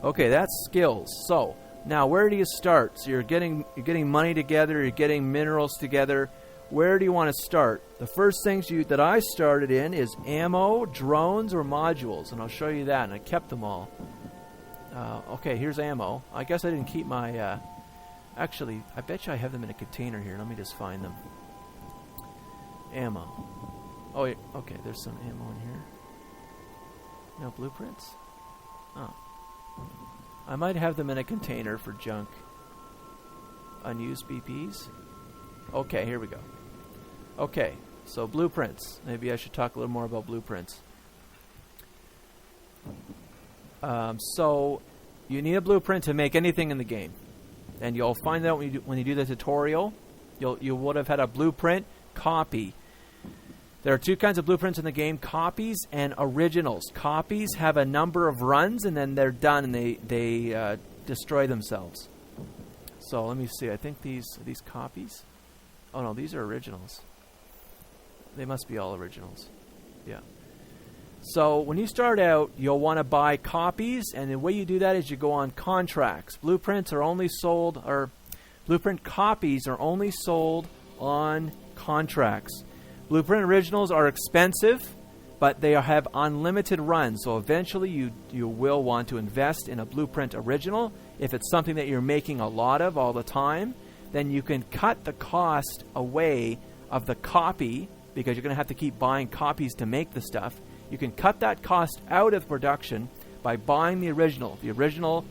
Okay, that's skills. So now where do you start? So you're getting money together, you're getting minerals together. Where do you want to start? The first things that I started in is ammo, drones, or modules, and I'll show you that. And I kept them all. Okay, here's ammo. I guess I didn't keep my. Actually, I bet you I have them in a container here. Let me just find them. Ammo. Oh, yeah, okay. There's some ammo in here. No blueprints. Oh. I might have them in a container for junk. Unused BPs. Okay, here we go. Okay, so blueprints. Maybe I should talk a little more about blueprints. So you need a blueprint to make anything in the game, and you'll find out when you do the tutorial. You would have had a blueprint copy. There are two kinds of blueprints in the game: copies and originals. Copies have a number of runs, and then they're done, and they destroy themselves. So let me see. I think these copies. Oh no, these are originals. They must be all originals. Yeah. So when you start out, you'll want to buy copies, and the way you do that is you go on contracts. Blueprints are only sold, or blueprint copies are only sold on contracts. Blueprint originals are expensive, but they have unlimited runs. So eventually you will want to invest in a blueprint original. If it's something that you're making a lot of all the time, then you can cut the cost away of the copy, because you're going to have to keep buying copies to make the stuff. You can cut that cost out of production by buying the original. The original,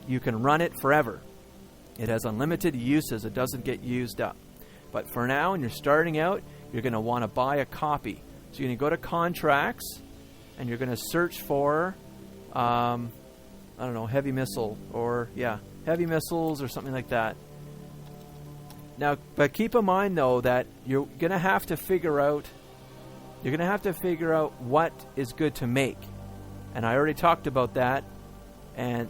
you can run it forever. It has unlimited uses. It doesn't get used up. But for now, when you're starting out, you're going to want to buy a copy. So you're going to go to contracts, and you're going to search for, I don't know, heavy missile, or heavy missiles or something like that. Now, but keep in mind though that you're going to have to figure out what is good to make, and I already talked about that, and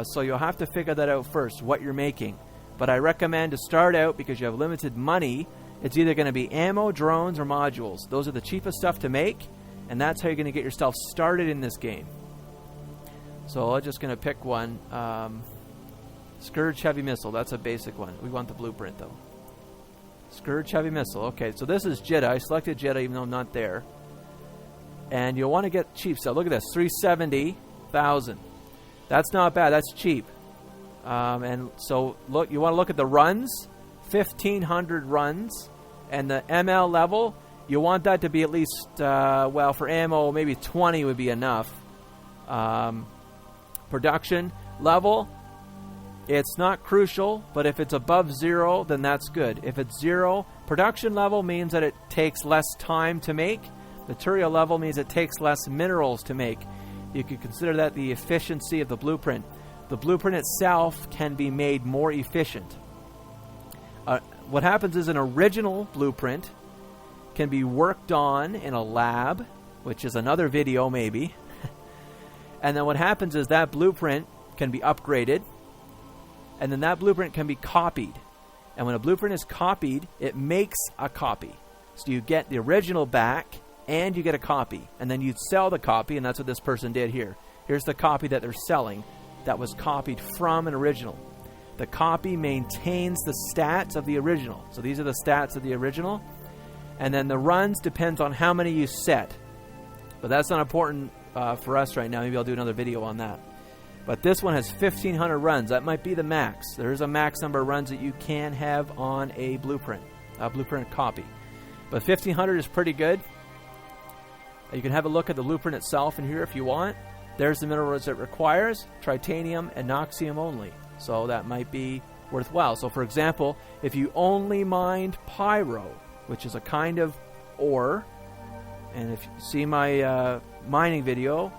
so you'll have to figure that out first, what you're making. But I recommend to start out, because you have limited money, it's either going to be ammo, drones, or modules. Those are the cheapest stuff to make, and that's how you're going to get yourself started in this game. So I'm just going to pick one. Scourge Heavy Missile, that's a basic one. We want the blueprint though. Scourge Heavy Missile. Okay, so this is Jetta. I selected Jetta even though I'm not there. And you'll want to get cheap stuff. Look at this, 370,000. That's not bad. That's cheap. And so look, you want to look at the runs, 1,500 runs, and the ML level. You want that to be at least, well, for ammo, maybe 20 would be enough. Production level. It's not crucial, but if it's above 0, then that's good. If it's 0, production level means that it takes less time to make. Material level means it takes less minerals to make. You could consider that the efficiency of the blueprint. The blueprint itself can be made more efficient. What happens is an original blueprint can be worked on in a lab, which is another video maybe. And then what happens is that blueprint can be upgraded, and then that blueprint can be copied. And when a blueprint is copied, it makes a copy. So you get the original back, and you get a copy. And then you sell the copy, and that's what this person did here. Here's the copy that they're selling that was copied from an original. The copy maintains the stats of the original. So these are the stats of the original. And then the runs depends on how many you set. But that's not important for us right now. Maybe I'll do another video on that. But this one has 1,500 runs. That might be the max. There's a max number of runs that you can have on a blueprint copy. But 1,500 is pretty good. You can have a look at the blueprint itself in here if you want. There's the minerals it requires: titanium and noxium only. So that might be worthwhile. So for example, if you only mined pyro, which is a kind of ore, and if you see my mining video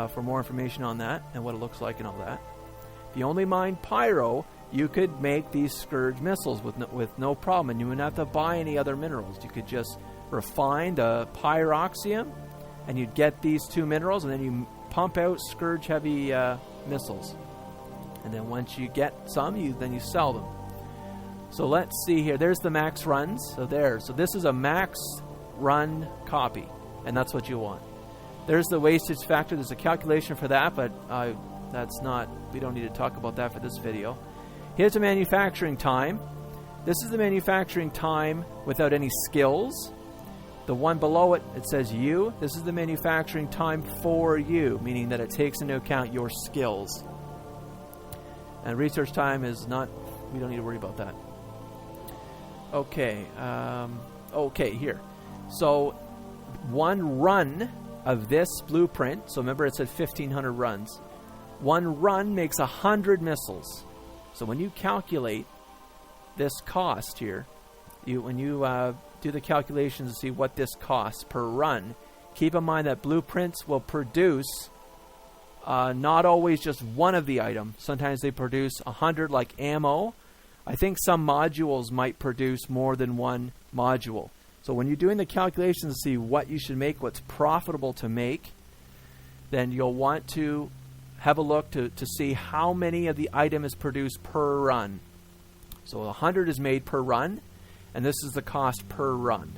for more information on that and what it looks like and all that. If you only mine pyro, you could make these Scourge missiles with no problem, and you wouldn't have to buy any other minerals. You could just refine the pyroxium, and you'd get these two minerals, and then you pump out Scourge heavy missiles. And then once you get some, then you sell them. So let's see here. There's the max runs. So this is a max run copy, and that's what you want. There's the wastage factor. There's a calculation for that, but that's not, we don't need to talk about that for this video. Here's the manufacturing time. This is the manufacturing time without any skills. The one below it, it says you. This is the manufacturing time for you, meaning that it takes into account your skills. And research time is not, we don't need to worry about that. Okay, okay, here. So one run of this blueprint, so remember it said 1,500 runs. One run makes 100 missiles. So when you calculate this cost here, when you do the calculations to see what this costs per run, keep in mind that blueprints will produce not always just one of the items. Sometimes they produce 100, like ammo. I think some modules might produce more than one module. So when you're doing the calculations to see what you should make, what's profitable to make, then you'll want to have a look to see how many of the item is produced per run. So 100 is made per run, and this is the cost per run.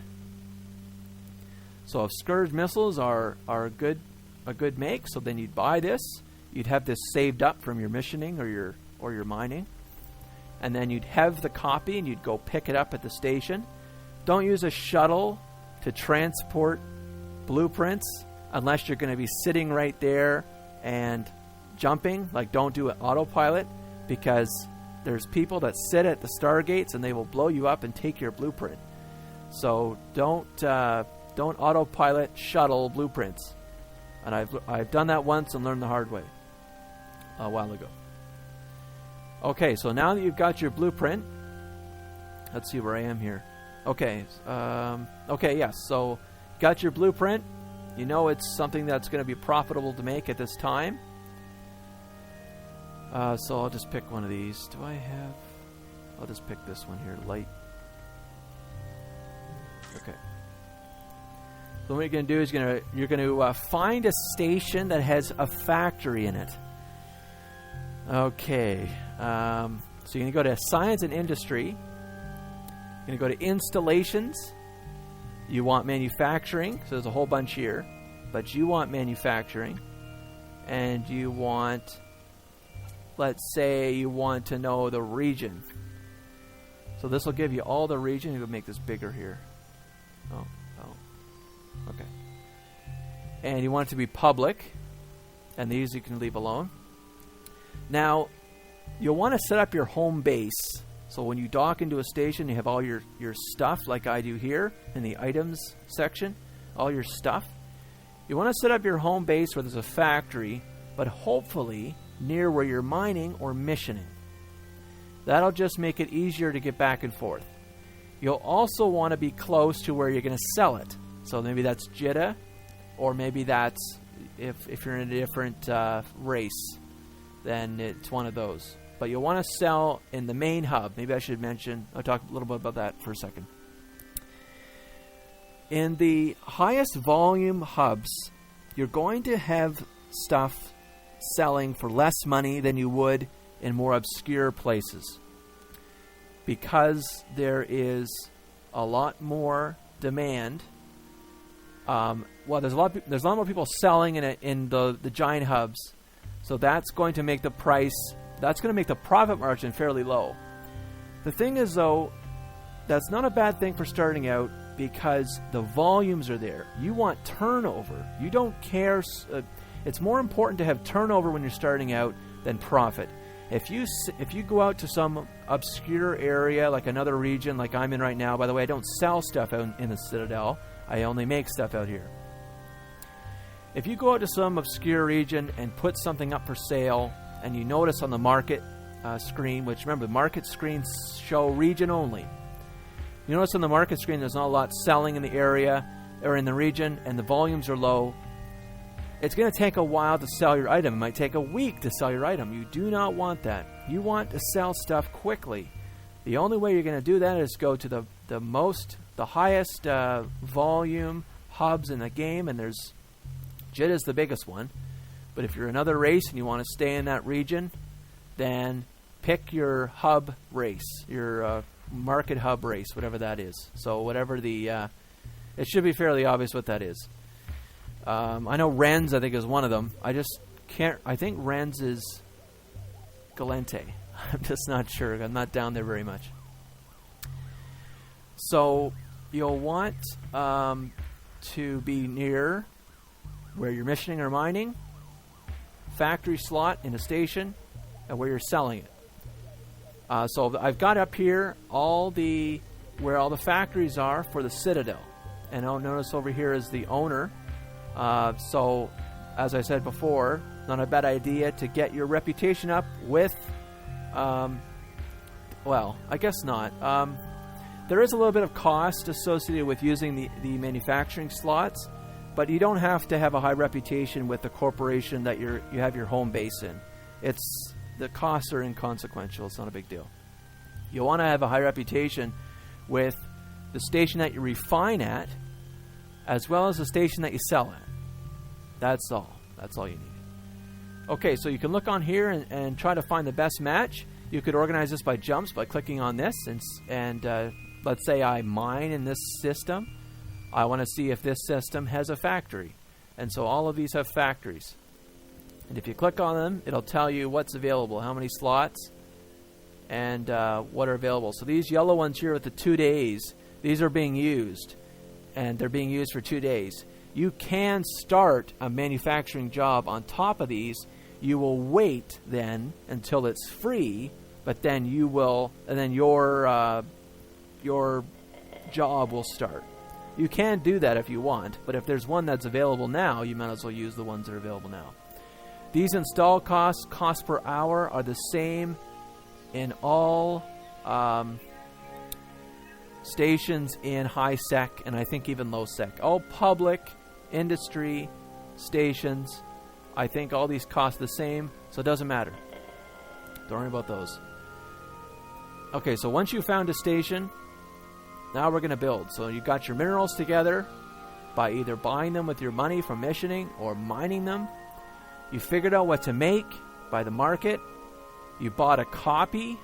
So if Scourge missiles are a good make, so then you'd buy this. You'd have this saved up from your missioning or your mining. And then you'd have the copy and you'd go pick it up at the station. Don't use a shuttle to transport blueprints unless you're going to be sitting right there and jumping. Like, don't do it autopilot, because there's people that sit at the stargates and they will blow you up and take your blueprint. So don't autopilot shuttle blueprints. And I've done that once and learned the hard way a while ago. Okay, so now that you've got your blueprint, let's see where I am here. Okay, okay, yes. So got your blueprint. You know it's something that's going to be profitable to make at this time. So I'll just pick one of these. Do I have? I'll just pick this one here, light. Okay. So what you're going to do is you're going to find a station that has a factory in it. Okay. So you're going to go to Science and Industry. You're going to go to Installations. You want Manufacturing. So there's a whole bunch here. But you want Manufacturing. And you want, let's say you want to know the region. So this will give you all the region. You're going to make this bigger here. Oh. Okay. And you want it to be public. And these you can leave alone. Now, you'll want to set up your home base. So when you dock into a station, you have all your stuff, like I do here in the items section, all your stuff. You want to set up your home base where there's a factory, but hopefully near where you're mining or missioning. That'll just make it easier to get back and forth. You'll also want to be close to where you're going to sell it. So maybe that's Jeddah, or maybe that's, if you're in a different race, then it's one of those. But you'll want to sell in the main hub. Maybe I should mention, I'll talk a little bit about that for a second. In the highest volume hubs, you're going to have stuff selling for less money than you would in more obscure places, because there is a lot more demand. Well, there's a lot more people selling in the giant hubs, so that's going to make the price. That's going to make the profit margin fairly low. The thing is, though, that's not a bad thing for starting out, because the volumes are there. You want turnover. You don't care. It's more important to have turnover when you're starting out than profit. If you go out to some obscure area, like another region, like I'm in right now. By the way, I don't sell stuff out in the Citadel. I only make stuff out here. If you go out to some obscure region and put something up for sale, and you notice on the market screen, which remember, the market screens show region only. You notice on the market screen there's not a lot selling in the area or in the region, and the volumes are low. It's going to take a while to sell your item. It might take a week to sell your item. You do not want that. You want to sell stuff quickly. The only way you're going to do that is go to the highest volume hubs in the game, and there's Jeddah's the biggest one. But if you're another race and you want to stay in that region, then pick your hub race, your market hub race, whatever that is. So whatever it should be fairly obvious what that is. I know Ren's, I think, is one of them. I just I think Renz is Galente. I'm just not sure. I'm not down there very much. So you'll want to be near where you're missioning or mining, factory slot in a station, and where you're selling it. So I've got up here where all the factories are for the Citadel. And I'll notice over here is the owner. So, as I said before, not a bad idea to get your reputation up with, well, I guess not. There is a little bit of cost associated with using the manufacturing slots, but you don't have to have a high reputation with the corporation that you have your home base in. The costs are inconsequential. It's not a big deal. You want to have a high reputation with the station that you refine at, as well as the station that you sell at. That's all. That's all you need. Okay, so you can look on here and try to find the best match. You could organize this by jumps by clicking on this, and let's say I mine in this system. I want to see if this system has a factory. And so all of these have factories. And if you click on them, it'll tell you what's available, how many slots, and what are available. So these yellow ones here with the 2 days, these are being used, and they're being used for 2 days. You can start a manufacturing job on top of these. You will wait then until it's free, but then your job will start. You can do that if you want, but if there's one that's available now, you might as well use the ones that are available now. These install costs, cost per hour, are the same in all stations in high sec and I think even low sec. All public industry stations, I think all these cost the same, so it doesn't matter. Don't worry about those. Okay, so once you found a station, now we're going to build. So you got your minerals together by either buying them with your money from missioning or mining them. You figured out what to make by the market. You bought a copy.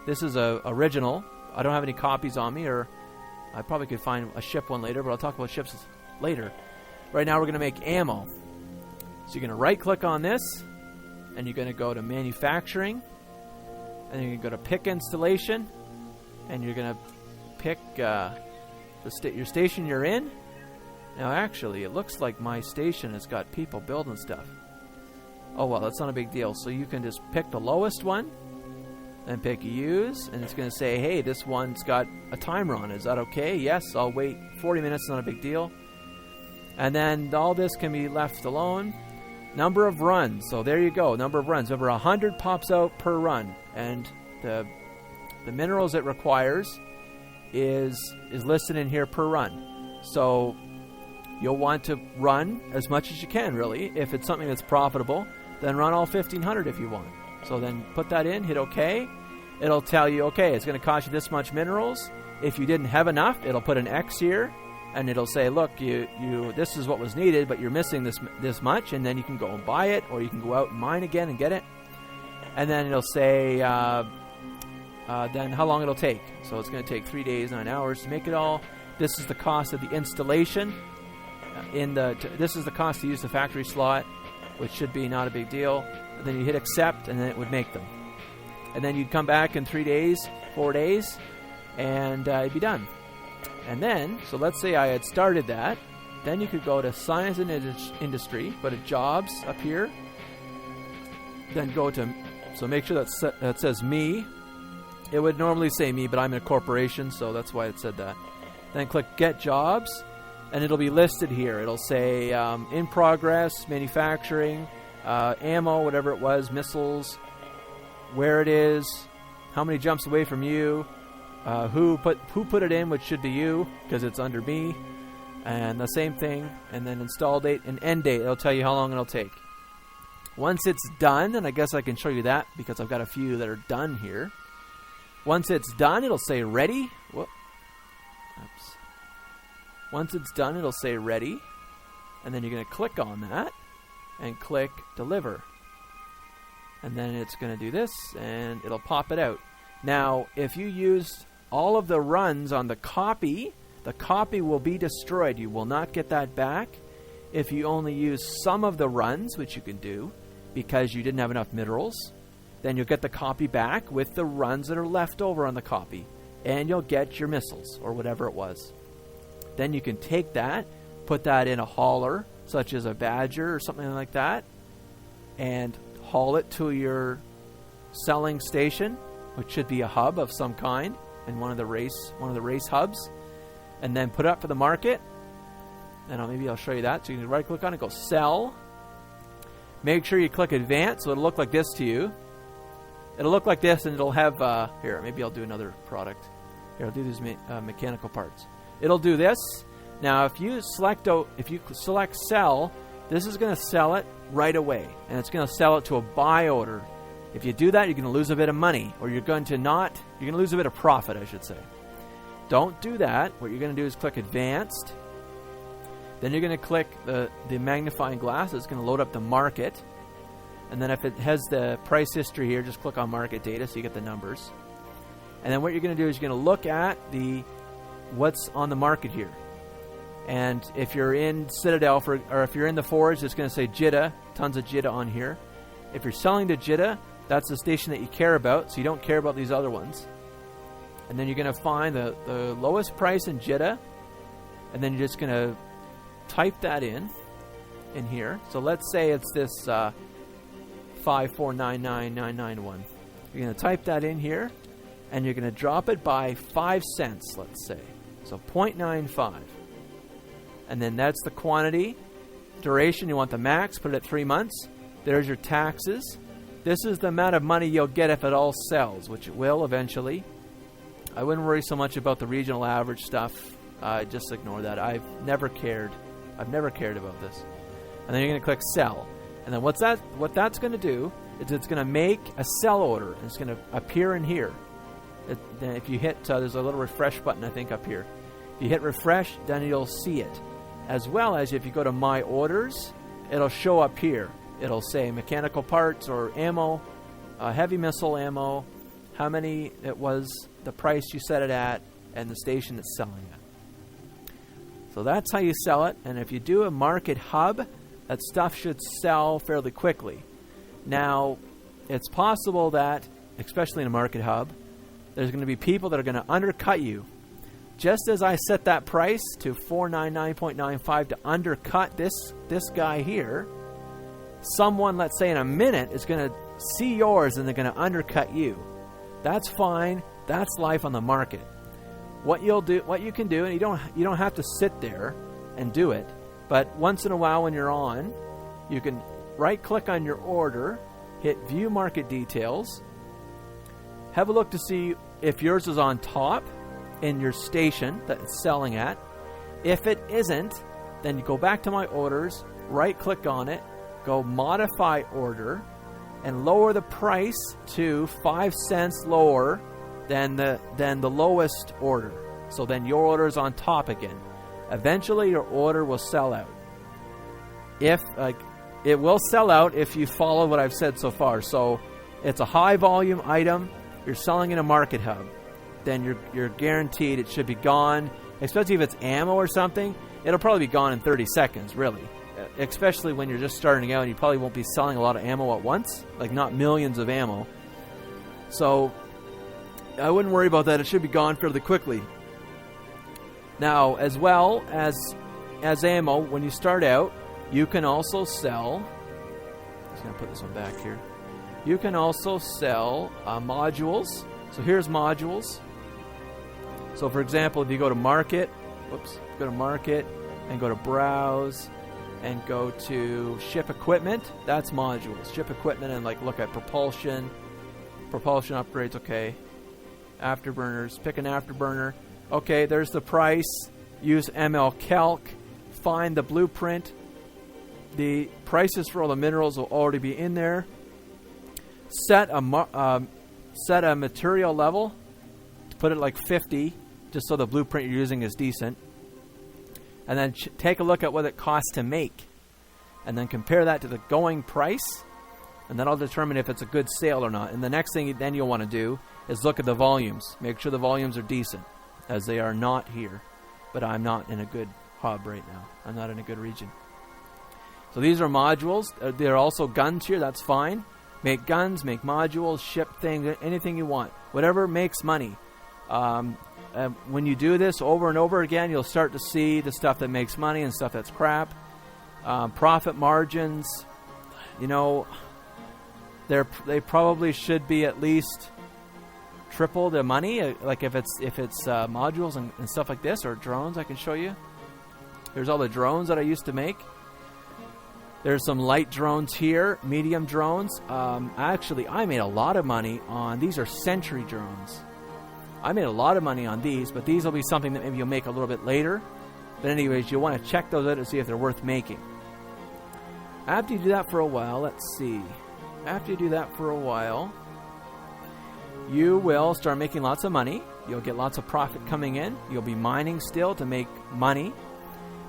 This is a original. I don't have any copies on me, or I probably could find a ship one later, but I'll talk about ships later. Right now we're going to make ammo. So you're going to right click on this, and you're going to go to manufacturing, and you're going to go to pick installation, and you're going to pick your station you're in. Now actually it looks like my station has got people building stuff. Oh well, that's not a big deal. So you can just pick the lowest one and pick use, and it's going to say, hey, this one's got a timer on it. Is that okay? Yes, I'll wait 40 minutes, not a big deal. And then all this can be left alone. Number of runs. So there you go, number of runs. Over 100 pops out per run, and the minerals it requires is listed in here per run. So you'll want to run as much as you can, really. If it's something that's profitable, then run all 1,500 if you want. So then put that in, hit OK. It'll tell you, okay, it's going to cost you this much minerals. If you didn't have enough, it'll put an X here, and it'll say, look, you this is what was needed, but you're missing this much, and then you can go and buy it, or you can go out and mine again and get it. And then it'll say then how long it'll take. So it's going to take 3 days, 9 hours to make it all. This is the cost of the installation. This is the cost to use the factory slot, which should be not a big deal. And then you hit accept, and then it would make them. And then you'd come back in 3 days, 4 days, and it'd be done. And then, so let's say I had started that, then you could go to Science and Industry, go to Jobs up here, then go to, so make sure that says Me. It would normally say Me, but I'm in a corporation, so that's why it said that. Then click Get Jobs, and it'll be listed here. It'll say in progress, manufacturing, ammo, whatever it was, missiles, where it is, how many jumps away from you, who put it in, which should be you, because it's under me, and the same thing, and then install date and end date. It'll tell you how long it'll take. Once it's done, and I guess I can show you that because I've got a few that are done here. Once it's done, it'll say ready. Whoop. Oops. Once it's done, it'll say ready, and then you're going to click on that and click deliver. And then it's going to do this, and it'll pop it out. Now, if you used all of the runs on the copy will be destroyed. You will not get that back. If you only use some of the runs, which you can do, because you didn't have enough minerals, then you'll get the copy back with the runs that are left over on the copy. And you'll get your missiles, or whatever it was. Then you can take that, put that in a hauler, such as a Badger or something like that, and haul it to your selling station, which should be a hub of some kind, in one of the race hubs, and then put it up for the market. And maybe I'll show you that. So you can right click on it, go sell. Make sure you click advance, so it'll look like this to you. It'll look like this, and it'll have here. Maybe I'll do another product. Here, I'll do these mechanical parts. It'll do this. Now, if you select sell, this is going to sell it right away, and it's going to sell it to a buy order. If you do that, you're going to lose a bit of money, or you're going to lose a bit of profit, I should say. Don't do that. What you're going to do is click advanced. Then you're going to click the magnifying glass. It's going to load up the market. And then if it has the price history here, just click on market data so you get the numbers. And then what you're going to do is you're going to look at what's on the market here. And if you're in Citadel, or if you're in the Forge, it's going to say JITA, tons of JITA on here. If you're selling to JITA, that's the station that you care about, so you don't care about these other ones. And then you're going to find the lowest price in JITA, and then you're just going to type that in here. So let's say it's this 5499991. You're going to type that in here, and you're going to drop it by 5 cents, let's say. So 0.95. And then that's the quantity. Duration, you want the max, put it at 3 months. There's your taxes. This is the amount of money you'll get if it all sells, which it will eventually. I wouldn't worry so much about the regional average stuff. Just ignore that. I've never cared about this. And then you're going to click sell. And then what that's going to do is it's going to make a sell order. And it's going to appear in here. Then if you hit, there's a little refresh button, I think, up here. If you hit refresh, then you'll see it. As well as if you go to my orders, it'll show up here. It'll say mechanical parts or ammo, heavy missile ammo, how many it was, the price you set it at, and the station it's selling at. So that's how you sell it. And if you do a market hub, that stuff should sell fairly quickly. Now, it's possible that, especially in a market hub, there's going to be people that are going to undercut you. Just as I set that price to $499.95 to undercut this guy here, someone, let's say in a minute, is going to see yours and they're going to undercut you. That's fine. That's life on the market. What you can do, and you don't have to sit there and do it, but once in a while when you're on, you can right-click on your order, hit View Market Details, have a look to see if yours is on top in your station that it's selling at. If it isn't, then you go back to my orders, right-click on it, go Modify Order, and lower the price to 5 cents lower than the lowest order. So then your order is on top again. Eventually, your order will sell out. It will sell out if you follow what I've said so far. So it's a high volume item. You're selling in a market hub. Then you're guaranteed it should be gone. Especially if it's ammo or something, it'll probably be gone in 30 seconds, really. Especially when you're just starting out and you probably won't be selling a lot of ammo at once, like not millions of ammo. So I wouldn't worry about that. It should be gone fairly quickly. Now, as well as ammo, when you start out, you can also sell. I'm just going to put this one back here. You can also sell modules. So here's modules. So for example, if you go to market, go to market and go to browse and go to ship equipment, that's modules. Ship equipment and look at propulsion upgrades, okay. Afterburners, pick an afterburner. Okay, there's the price. Use ML Calc. Find the blueprint. The prices for all the minerals will already be in there. Set a material level. Put it like 50, just so the blueprint you're using is decent. And then take a look at what it costs to make. And then compare that to the going price. And that'll determine if it's a good sale or not. And the next thing then you'll want to do is look at the volumes. Make sure the volumes are decent, as they are not here. But I'm not in a good hub right now. I'm not in a good region. So these are modules. There are also guns here. That's fine. Make guns, make modules, ship things, anything you want. Whatever makes money. When you do this over and over again, you'll start to see the stuff that makes money and stuff that's crap. Profit margins, you know, they probably should be at least triple the money. Like if it's modules and stuff like this, or drones, I can show you. There's all the drones that I used to make. There's some light drones here, medium drones. Actually, I made a lot of money on these. Are Sentry drones. I made a lot of money on these, but these will be something that maybe you'll make a little bit later. But anyways, you'll want to check those out to see if they're worth making. After you do that for a while, let's see. After you do that for a while, you will start making lots of money. You'll get lots of profit coming in. You'll be mining still to make money.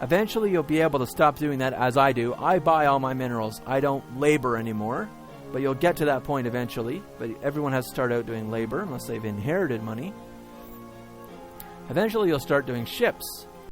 Eventually, you'll be able to stop doing that as I do. I buy all my minerals. I don't labor anymore. But you'll get to that point eventually. But everyone has to start out doing labor unless they've inherited money. Eventually, you'll start doing ships.